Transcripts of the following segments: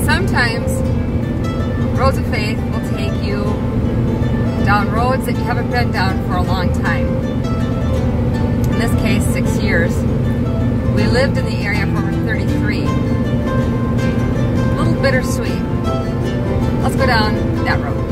sometimes roads of faith will take you down roads that you haven't been down for a long time. In this case, 6 years. We lived in the area for over 33. A little bittersweet. Let's go down that road.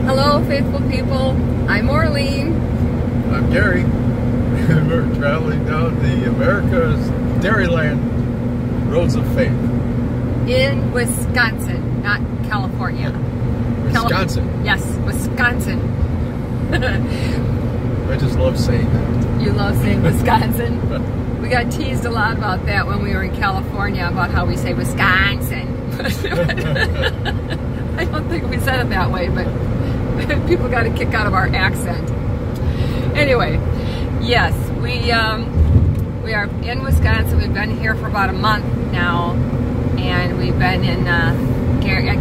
Hello, faithful people. I'm Orlean. I'm Gary. We're traveling down the America's Dairyland Roads of Faith. In Wisconsin, not California. Wisconsin. Yes, Wisconsin. I just love saying that. You love saying Wisconsin? We got teased a lot about that when we were in California, about how we say Wisconsin. I don't think we said it that way, but people got a kick out of our accent. Anyway, yes, we are in Wisconsin. We've been here for about a month now, and we've been in at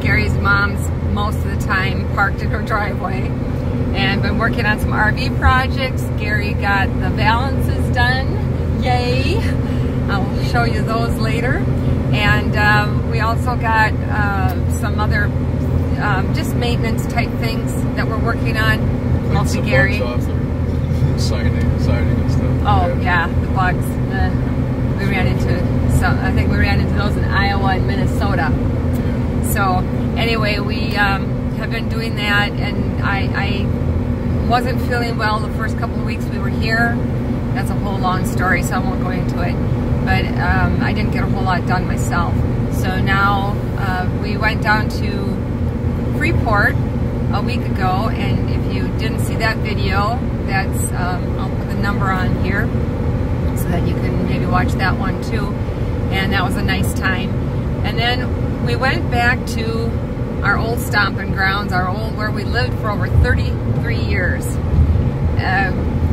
Gary's mom's most of the time, parked in her driveway, and been working on some RV projects. Gary got the balances done. Yay! I'll show you those later. And we also got some other just maintenance type things that we're working on. Mostly Gary. Signing and stuff. Oh yeah, the bugs. We ran into some. I think we ran into those in Iowa and Minnesota. So anyway, we have been doing that, and I wasn't feeling well the first couple of weeks we were here. That's a whole long story, so I won't go into it. But I didn't get a whole lot done myself. So now we went down to Freeport a week ago, and if you didn't see that video, that's I'll put the number on here so that you can maybe watch that one too. And that was a nice time. And then we went back to our old stomping grounds, where we lived for over 33 years.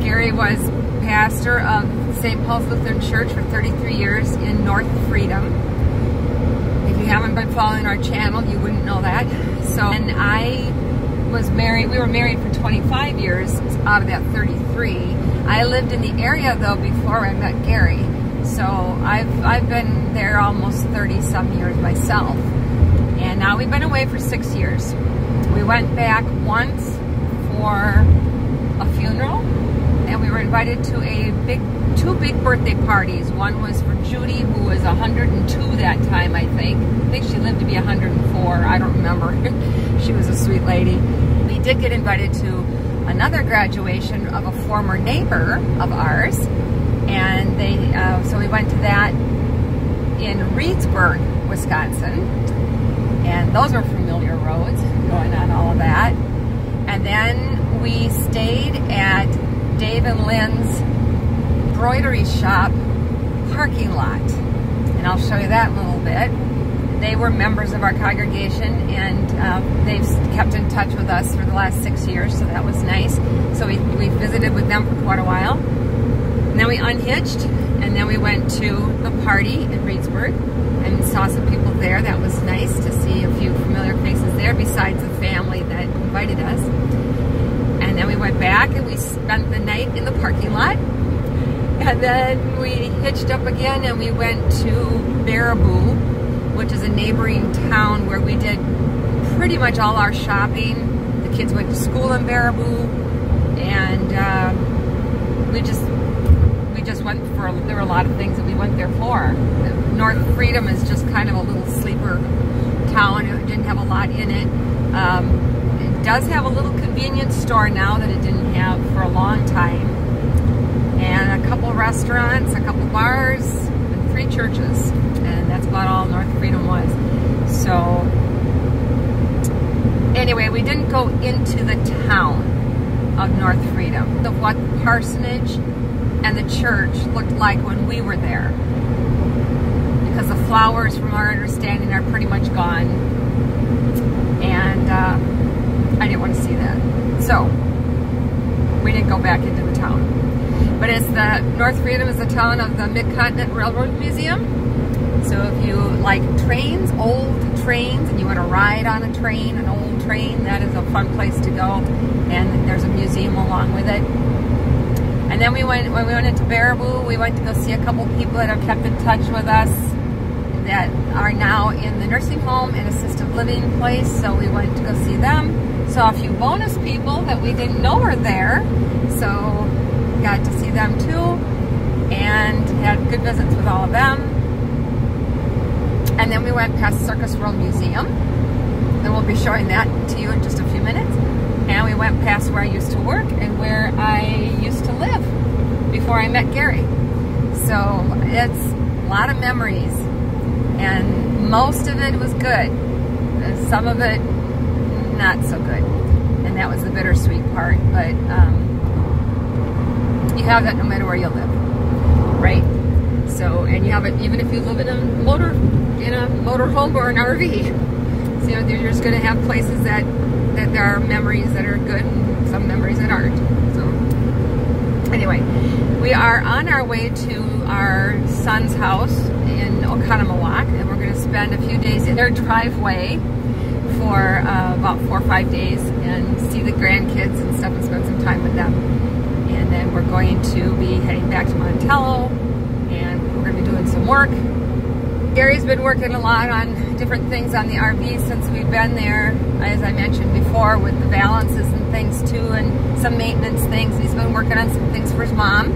Gary was pastor of St. Paul's Lutheran Church for 33 years in North Freedom. If you haven't been following our channel, you wouldn't know that. So, and I was married, we were married for 25 years out of that 33. I lived in the area though before I met Gary. So I've been there almost 30 some years myself. And now we've been away for 6 years. We went back once for a funeral, and we were invited to two big birthday parties. One was for Judy, who was 102 that time, I think. I think she lived to be 104, I don't remember. She was a sweet lady. We did get invited to another graduation of a former neighbor of ours, and so we went to that in Reedsburg, Wisconsin, and those were familiar roads, going on all of that. And then we stayed at Dave and Lynn's embroidery shop parking lot, and I'll show you that in a little bit. They were members of our congregation, and they've kept in touch with us for the last 6 years, so that was nice. So we visited with them for quite a while. And then we unhitched, and then we went to the party in Reedsburg and saw some people there. That was nice to see a few familiar faces there besides the family that invited us. And then we went back and we spent the night in the parking lot. And then we hitched up again and we went to Baraboo, which is a neighboring town where we did pretty much all our shopping. The kids went to school in Baraboo, and we just went for, there were a lot of things that we went there for. North Freedom is just kind of a little sleeper town. It didn't have a lot in it. It does have a little convenience store now that it didn't have for a long time. And a couple restaurants, a couple bars, and 3 churches. And that's about all North Freedom was. So, anyway, we didn't go into the town of North Freedom, of what the parsonage and the church looked like when we were there. Because the flowers, from our understanding, are pretty much gone. And I didn't want to see that. So, we didn't go back into the town. But it's the North Freedom is the town of the Mid-Continent Railroad Museum. So if you like trains, old trains, and you want to ride on a train, an old train, that is a fun place to go. And there's a museum along with it. And then when we went into Baraboo, we went to go see a couple people that have kept in touch with us that are now in the nursing home and assisted living place. So we went to go see them. Saw a few bonus people that we didn't know were there. So got to see them too and had good visits with all of them. And then we went past Circus World Museum. And we'll be showing that to you in just a few minutes. And we went past where I used to work and where I used to live before I met Gary. So it's a lot of memories, and most of it was good. Some of it not so good, and that was the bittersweet part. But you have that no matter where you live, right? So, and you have it even if you live in a motor home or an RV. So, you know, you're just going to have places that there are memories that are good and some memories that aren't. So anyway, we are on our way to our son's house in Oconomowoc, and we're going to spend a few days in their driveway for about 4 or 5 days and see the grandkids and stuff and spend some time with them. And then we're going to be heading back to Montello, and we're going to be doing some work. Gary's been working a lot on different things on the RV since we've been there, as I mentioned before, with the balances and things too, and some maintenance things. He's been working on some things for his mom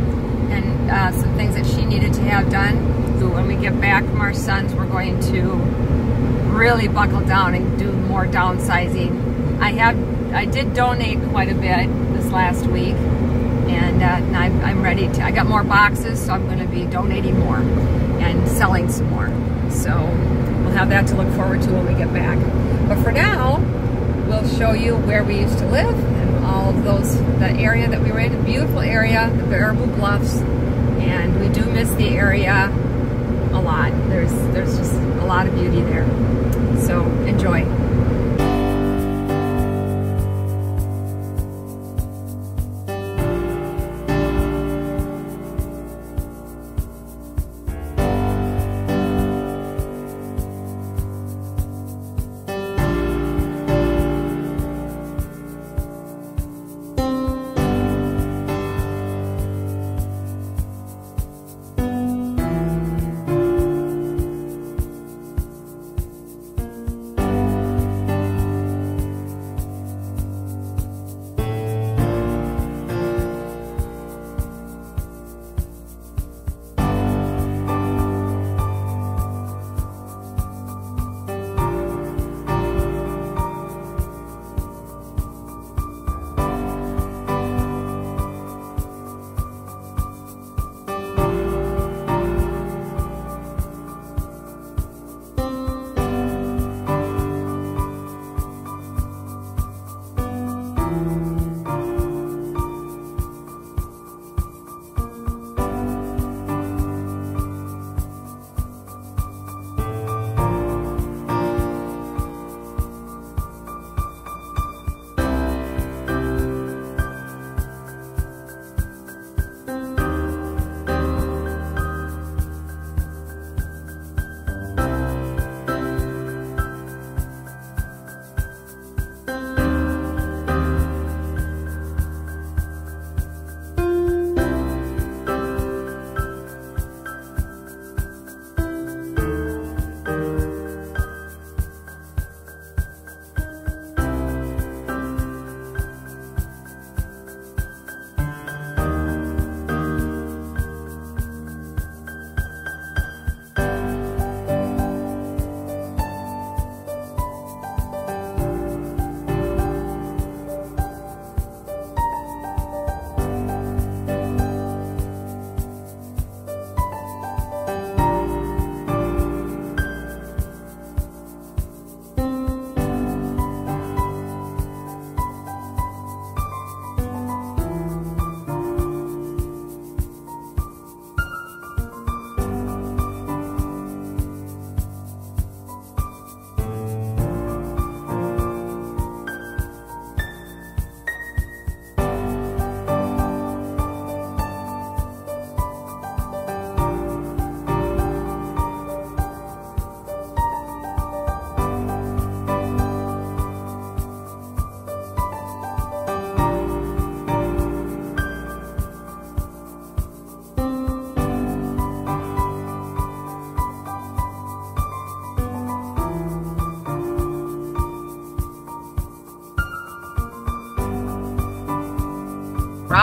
and some things that she needed to have done. So when we get back from our son's, we're going to really buckle down and do more downsizing. I did donate quite a bit this last week, and I'm ready to. I got more boxes, so I'm going to be donating more and selling some more. So we'll have that to look forward to when we get back. But for now, we'll show you where we used to live and all of the area that we were in, a beautiful area, the Baraboo Bluffs, and we do miss the area a lot. There's just a lot of beauty there. So enjoy.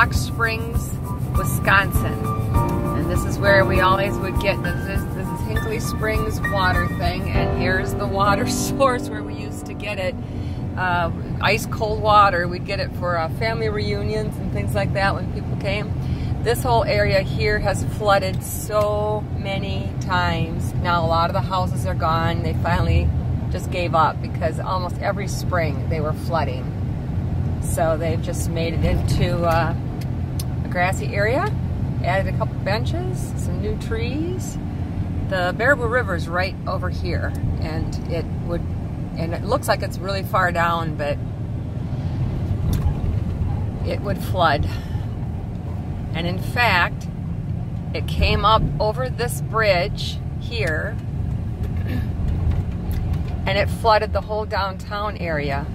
Rock Springs, Wisconsin. And this is where we always would get, this is Hinkley Springs water thing, and here's the water source where we used to get it. Ice cold water. We'd get it for family reunions and things like that when people came. This whole area here has flooded so many times. Now a lot of the houses are gone. They finally just gave up because almost every spring they were flooding. So they've just made it into a grassy area, added a couple benches, some new trees. The Baraboo River is right over here, and it looks like it's really far down, but it would flood. And in fact, it came up over this bridge here, and it flooded the whole downtown area.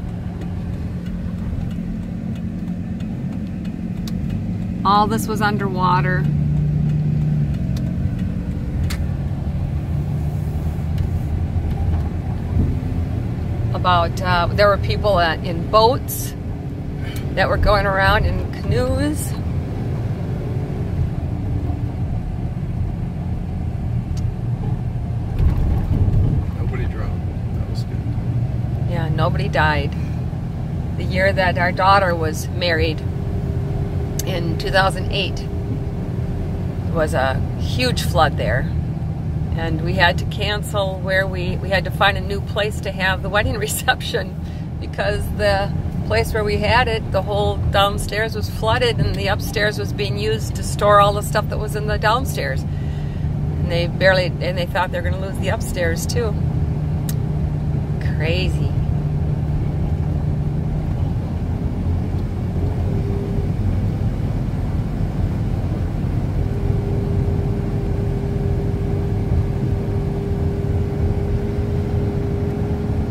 All this was underwater. There were people in boats that were going around in canoes. Nobody drowned. That was good. Yeah, nobody died. The year that our daughter was married, in 2008, was a huge flood there. And we had to cancel where we had to find a new place to have the wedding reception because the place where we had it, the whole downstairs was flooded and the upstairs was being used to store all the stuff that was in the downstairs. And they thought they were going to lose the upstairs too. Crazy.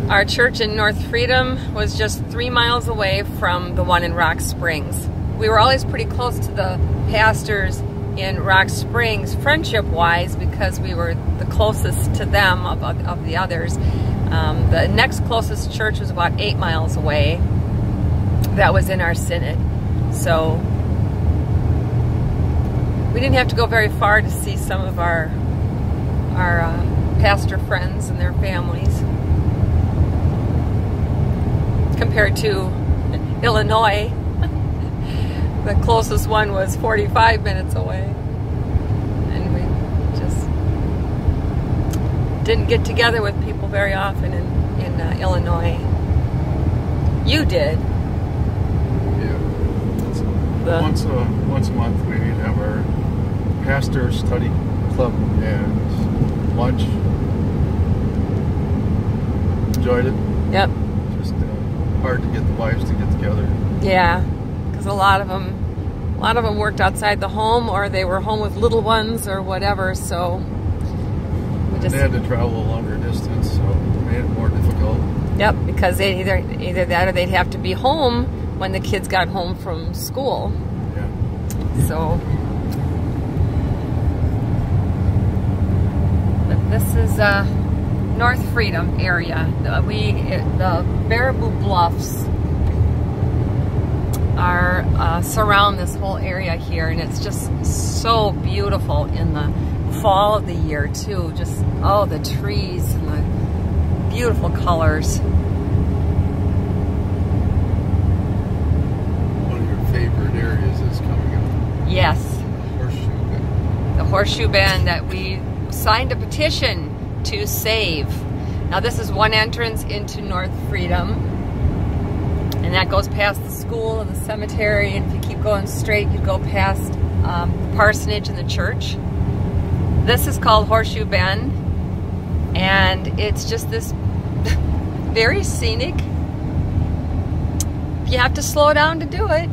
Our church in North Freedom was just 3 miles away from the one in Rock Springs. We were always pretty close to the pastors in Rock Springs, friendship-wise, because we were the closest to them of the others. The next closest church was about 8 miles away. That was in our synod. So we didn't have to go very far to see some of our pastor friends and their families. Compared to Illinois, the closest one was 45 minutes away. And we just didn't get together with people very often in Illinois. You did. Yeah. Once a month we have our pastor study club and lunch. Enjoyed it. Yep. Hard to get the wives to get together. Yeah, because a lot of them worked outside the home, or they were home with little ones or whatever. So they had to travel a longer distance, so it made it more difficult. Yep, because they either that or they'd have to be home when the kids got home from school. Yeah. So, but this is North Freedom area. The Baraboo Bluffs surround this whole area here, and it's just so beautiful in the fall of the year too. Just the trees and the beautiful colors. One of your favorite areas is coming up. Yes. Horseshoe Bend. The Horseshoe Bend that we signed a petition to save. Now this is one entrance into North Freedom, and that goes past the school and the cemetery, and if you keep going straight you go past the parsonage and the church. This is called Horseshoe Bend, and it's just this very scenic. You have to slow down to do it,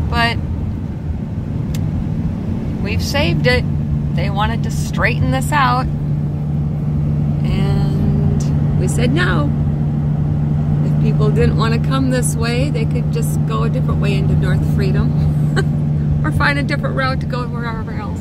but we've saved it. They wanted to straighten this out, and we said no. If people didn't want to come this way, they could just go a different way into North Freedom or find a different route to go wherever else.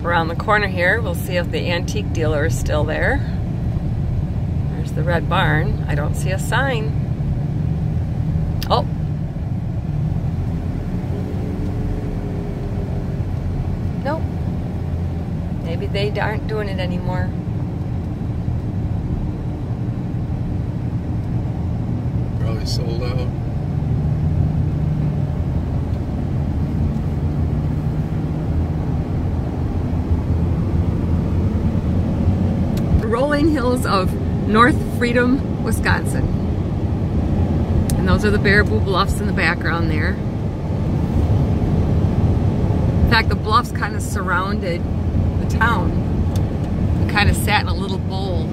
around the corner here. We'll see if the antique dealer is still there. There's the red barn. I don't see a sign. Oh. Nope. Maybe they aren't doing it anymore. Probably sold out. Rolling hills of North Freedom, Wisconsin. And those are the Baraboo Bluffs in the background there. In fact, the bluffs kind of surrounded the town. It kind of sat in a little bowl.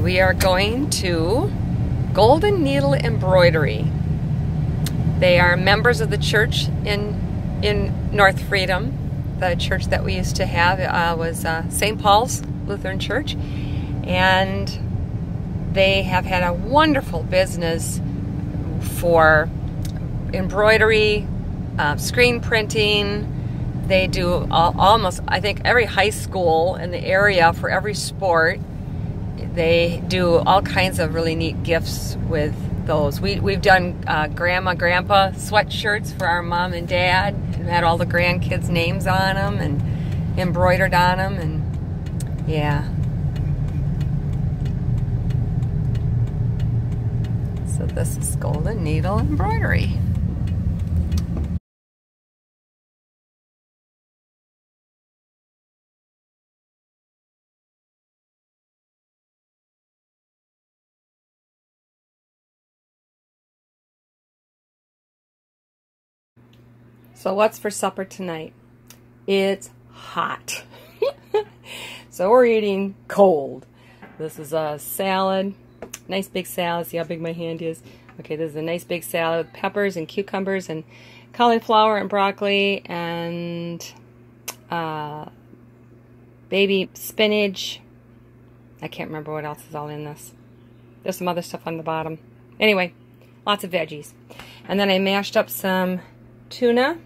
We are going to Golden Needle Embroidery. They are members of the church in North Freedom. The church that we used to have was St. Paul's Lutheran Church, and they have had a wonderful business for embroidery, screen printing. They do almost, I think, every high school in the area for every sport. They do all kinds of really neat gifts with those. We've done grandma, grandpa sweatshirts for our mom and dad, and had all the grandkids' names on them and embroidered on them, and yeah. So this is Golden Needle Embroidery. So what's for supper tonight? It's hot. So we're eating cold. This is a salad. Nice big salad. See how big my hand is? Okay, this is a nice big salad with peppers and cucumbers and cauliflower and broccoli and baby spinach. I can't remember what else is all in this. There's some other stuff on the bottom. Anyway, lots of veggies. And then I mashed up some tuna.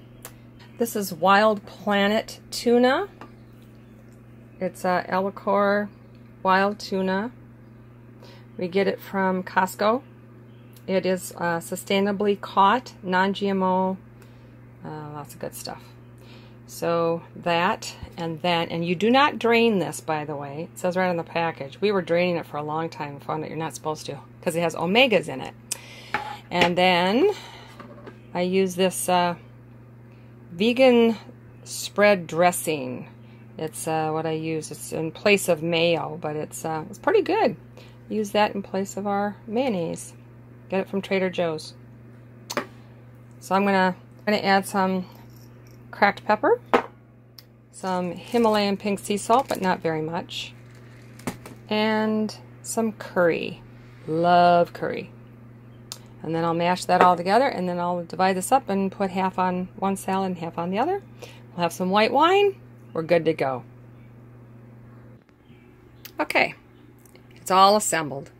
This is Wild Planet tuna. It's Albacore wild tuna. We get it from Costco. It is sustainably caught, non-GMO, lots of good stuff. So that, and then, and you do not drain this, by the way. It says right on the package. We were draining it for a long time and found that you're not supposed to, because it has omegas in it. And then I use this vegan spread dressing. It's what I use. It's in place of mayo, but it's pretty good. Use that in place of our mayonnaise. Get it from Trader Joe's. So I'm gonna add some cracked pepper, some Himalayan pink sea salt, but not very much, and some curry. Love curry. And then I'll mash that all together, and then I'll divide this up and put half on one salad and half on the other. We'll have some white wine. We're good to go. Okay, it's all assembled.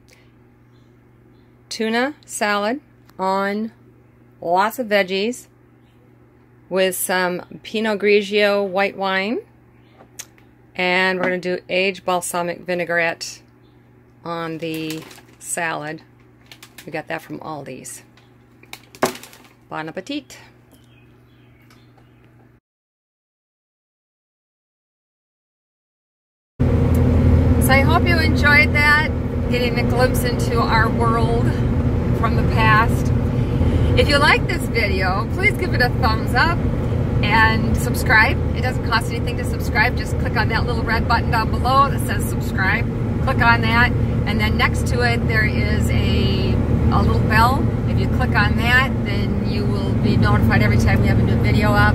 Tuna salad on lots of veggies with some Pinot Grigio white wine. And we're going to do aged balsamic vinaigrette on the salad. We got that from Aldi's. Bon appetit. So I hope you enjoyed that, getting a glimpse into our world from the past. If you like this video, please give it a thumbs up and subscribe. It doesn't cost anything to subscribe. Just click on that little red button down below that says subscribe. Click on that, and then next to it there is a little bell. If you click on that, then you will be notified every time we have a new video up.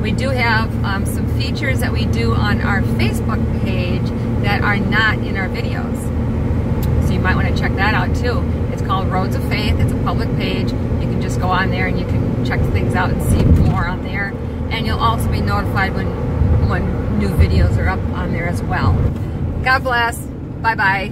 We do have some features that we do on our Facebook page that are not in our videos. So you might want to check that out too. It's called Roads of Faith. It's a public page. You can just go on there and you can check things out and see more on there. And you'll also be notified when new videos are up on there as well. God bless. Bye-bye.